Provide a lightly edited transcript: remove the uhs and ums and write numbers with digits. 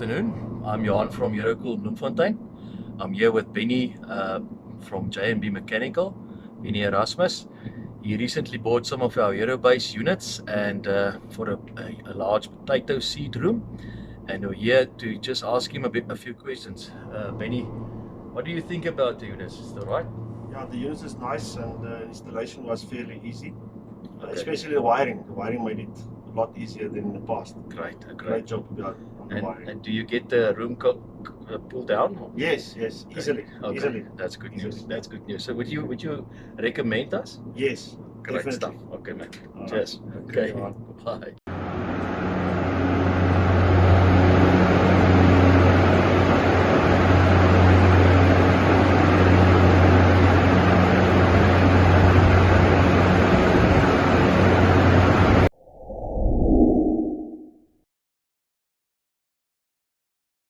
afternoon. I'm Johan from Eurocool Bloemfontein. I'm here with Bennie from J&B Mechanical, Bennie Erasmus. He recently bought some of our Eurobase units and for a large potato seed room. And we're here to just ask him a few questions. Bennie, what do you think about the units? Is that right? Yeah, the units is nice and the installation was fairly easy. Especially the wiring. The wiring made it a lot easier than in the past. Great job on the wiring. And do you get the room pulled down? Yes, easily. Easily. That's good news. Easily. That's good news. So would you recommend us? Yes, Great definitely. stuff. Okay, man. All Cheers. right. Okay. Okay, Bye.